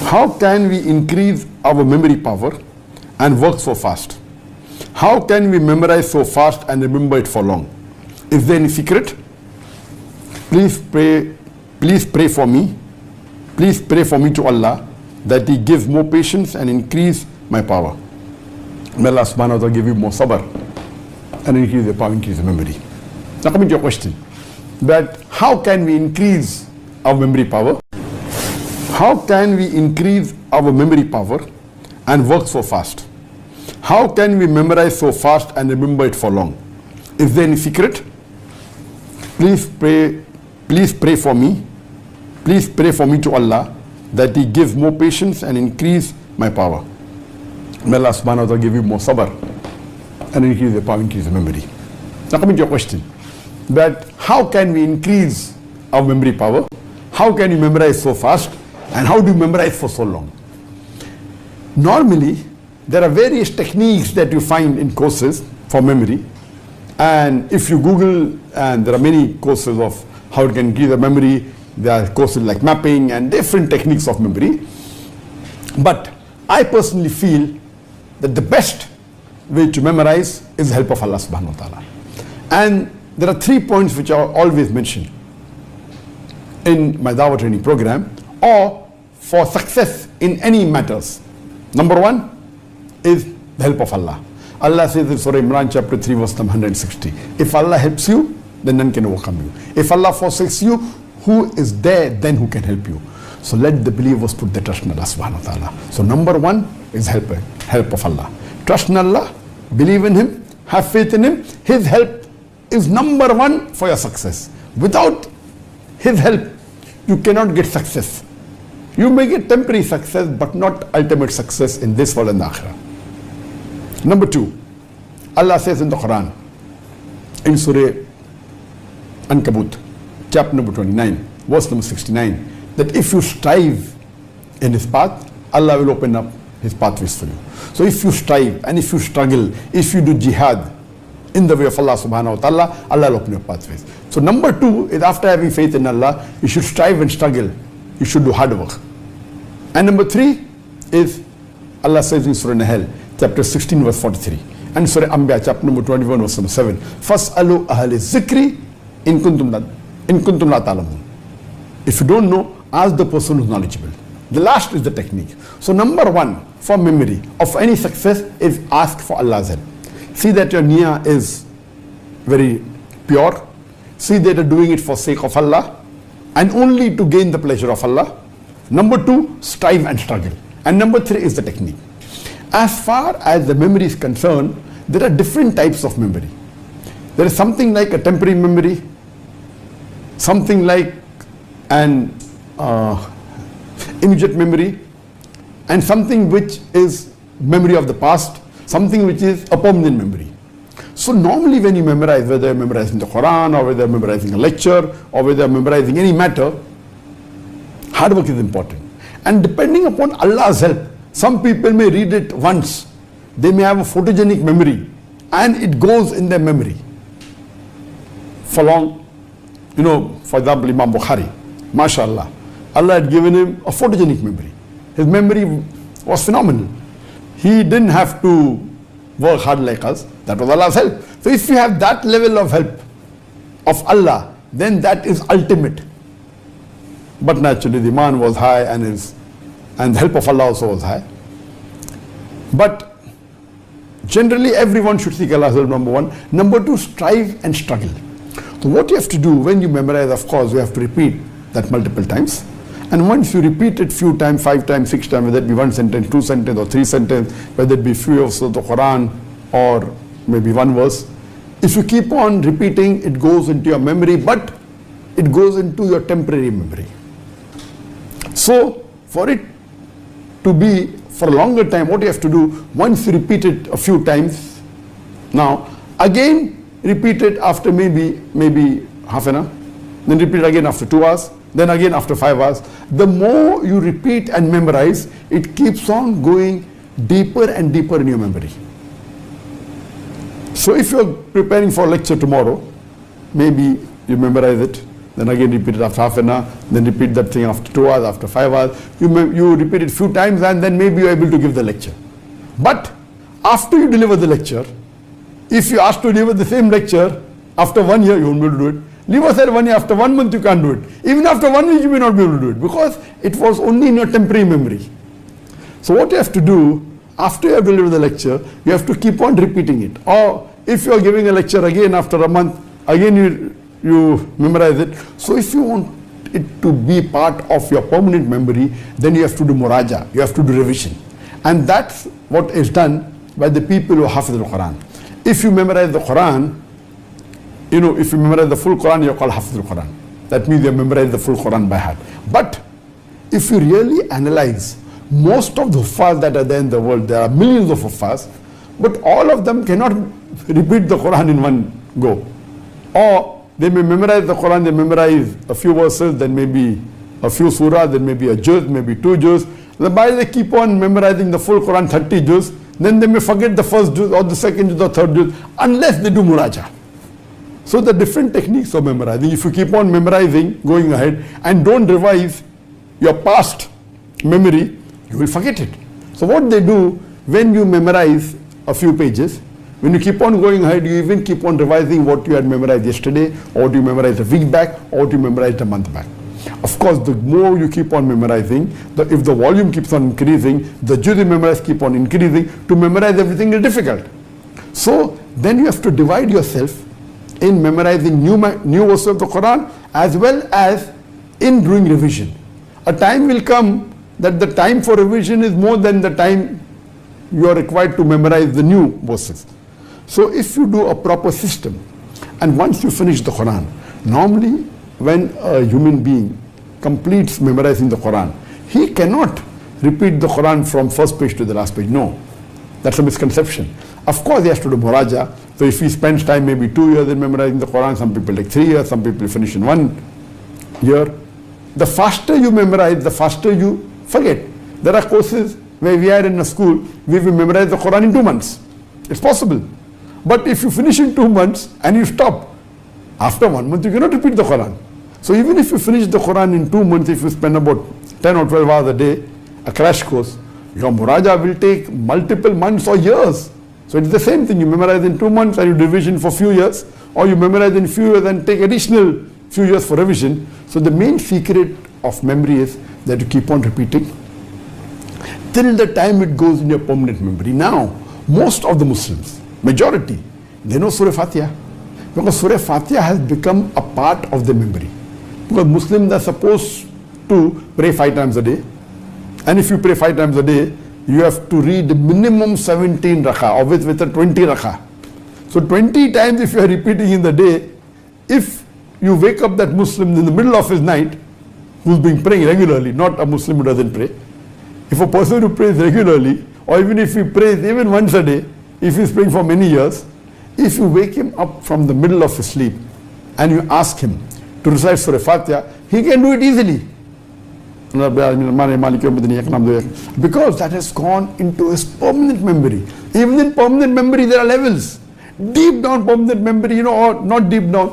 How can we increase our memory power and work so fast? How can we memorize so fast and remember it for long? Is there any secret? Please pray for me. Please pray for me to Allah that He gives more patience and increase my power. May Allah subhanahu wa ta'ala give you more sabr and increase your power, increase your memory. Now coming to your question, that how can we increase our memory power? How can we increase our memory power and work so fast? How can we memorize so fast and remember it for long? Is there any secret? Please pray for me. Please pray for me to Allah that He gives more patience and increase my power. May Allah subhanahu wa ta'ala give you more sabr and increase your power, increase your memory. Now coming to your question, that how can we increase our memory power? How can you memorize so fast? And how do you memorize for so long? Normally, there are various techniques that you find in courses for memory. And if you Google, and there are many courses of how you can increase the memory, there are courses like mapping and different techniques of memory. But I personally feel that the best way to memorize is the help of Allah subhanahu wa ta'ala. And there are 3 points which I always mention in my Dawah training program or for success in any matters. Number 1 is the help of Allah. Allah says in Surah Imran chapter 3 verse 160, if Allah helps you, then none can overcome you. If Allah forsakes you, who is there then who can help you? So let the believers put their trust in Allah subhanahu wa ta'ala. So number 1 is help of Allah. Trust in Allah, believe in Him, have faith in Him. His help is number 1 for your success. Without His help, you cannot get success. You may get temporary success, but not ultimate success in this world and the akhirah. Number 2, Allah says in the Qur'an, in Surah Ankabut, chapter number 29, verse number 69, that if you strive in His path, Allah will open up His pathways for you. So if you strive and if you struggle, if you do jihad in the way of Allah subhanahu wa ta'ala, Allah will open your pathways. So number 2 is after having faith in Allah, you should strive and struggle. You should do hard work. And number 3 is Allah says in Surah Nahl, chapter 16 verse 43, and Surah Anbiya chapter number 21 verse number 7, Fas'alu ahli zikri in kuntum la ta'lamun. If you don't know, ask the person who's knowledgeable. The last is the technique. So number 1 for memory of any success is ask for Allah's help. See that your niyyah is very pure. See that you're doing it for sake of Allah and only to gain the pleasure of Allah. Number 2, strive and struggle. And number 3 is the technique. As far as the memory is concerned, there are different types of memory. There is something like a temporary memory, something like an immediate memory, and something which is memory of the past, something which is a permanent memory. So normally when you memorize, whether you're memorizing the Qur'an or whether you're memorizing a lecture or whether you're memorizing any matter, hard work is important. And depending upon Allah's help, some people may read it once, they may have a photogenic memory and it goes in their memory for long. You know, for example, Imam Bukhari, mashallah, Allah had given him a photogenic memory. His memory was phenomenal. He didn't have to work hard like us. That was Allah's help. So if you have that level of help of Allah, then that is ultimate. But naturally the iman was high and the help of Allah also was high. But generally everyone should seek Allah's help, number 1. Number 2, strive and struggle. So what you have to do when you memorize, of course, you have to repeat that multiple times. And once you repeat it few times, 5 times, 6 times, whether it be 1 sentence, 2 sentences or 3 sentences, whether it be few of the Quran or maybe 1 verse, if you keep on repeating, it goes into your memory, but it goes into your temporary memory. So for it to be for a longer time, what you have to do, once you repeat it a few times, now again repeat it after maybe half an hour, then repeat it again after 2 hours, then again after 5 hours. The more you repeat and memorize, it keeps on going deeper and deeper in your memory. So if you're preparing for a lecture tomorrow, maybe you memorize it then again repeat it after half an hour, then repeat that thing after 2 hours, after 5 hours. You repeat it few times and then maybe you're able to give the lecture. But after you deliver the lecture, if you ask to deliver the same lecture after 1 year, you won't be able to do it. Leave aside 1 year, after 1 month you can't do it. Even after 1 week you may not be able to do it because it was only in your temporary memory. So what you have to do, after you have delivered the lecture, you have to keep on repeating it. Or if you are giving a lecture again after a month, again you memorize it. So if you want it to be part of your permanent memory, then you have to do muraja, you have to do revision. And that's what is done by the people who hafiz the Qur'an. If you memorize the Qur'an, if you memorize the full Qur'an, you're called hafiz al-Qur'an. That means you have memorized the full Qur'an by heart. But if you really analyze most of the huffaz that are there in the world, there are millions of huffaz, but all of them cannot repeat the Qur'an in one go. Or they may memorize the Qur'an, they memorize a few verses, then maybe a few surahs, then maybe a juz, maybe 2 juz. While they keep on memorizing the full Qur'an, 30 juz, then they may forget the first juz or the second juz or third juz, unless they do muraja. So the different techniques of memorizing, if you keep on memorizing, going ahead, and don't revise your past memory, you will forget it. So what they do, when you memorize a few pages, when you keep on going ahead, you even keep on revising what you had memorized yesterday, or what you memorized a week back, or what you memorized a month back. Of course, the more you keep on memorizing, if the volume keeps on increasing, the juz you memorize keep on increasing. To memorize everything is difficult. So then you have to divide yourself in memorizing new verses of the Quran as well as in doing revision. A time will come that the time for revision is more than the time you are required to memorize the new verses. So if you do a proper system, and once you finish the Quran, normally when a human being completes memorizing the Quran, he cannot repeat the Quran from first page to the last page. No, that's a misconception. Of course he has to do muraja. So if he spends time maybe 2 years in memorizing the Quran, some people take 3 years, some people finish in 1 year. The faster you memorize, the faster you forget. There are courses where we are in a school, we will memorize the Quran in 2 months. It's possible. But if you finish in 2 months and you stop, after 1 month you cannot repeat the Quran. So even if you finish the Quran in 2 months, if you spend about 10 or 12 hours a day, a crash course, your muraja will take multiple months or years. So it's the same thing, you memorize in 2 months and you revision for few years, or you memorize in few years and take additional few years for revision. So the main secret of memory is that you keep on repeating till the time it goes in your permanent memory. Now, most of the Muslims, majority, they know Surah Fatiha, because Surah Fatiha has become a part of their memory. Because Muslims are supposed to pray 5 times a day, and if you pray 5 times a day, you have to read minimum 17 rakha, or with a 20 rakha. So 20 times if you are repeating in the day, if you wake up that Muslim in the middle of his night, who's been praying regularly, not a Muslim who doesn't pray. If a person who prays regularly, or even if he prays even once a day, if he's praying for many years, if you wake him up from the middle of his sleep and you ask him to recite Surah Fatiha, he can do it easily. Because that has gone into his permanent memory. Even in permanent memory there are levels. Deep down permanent memory, or not deep down,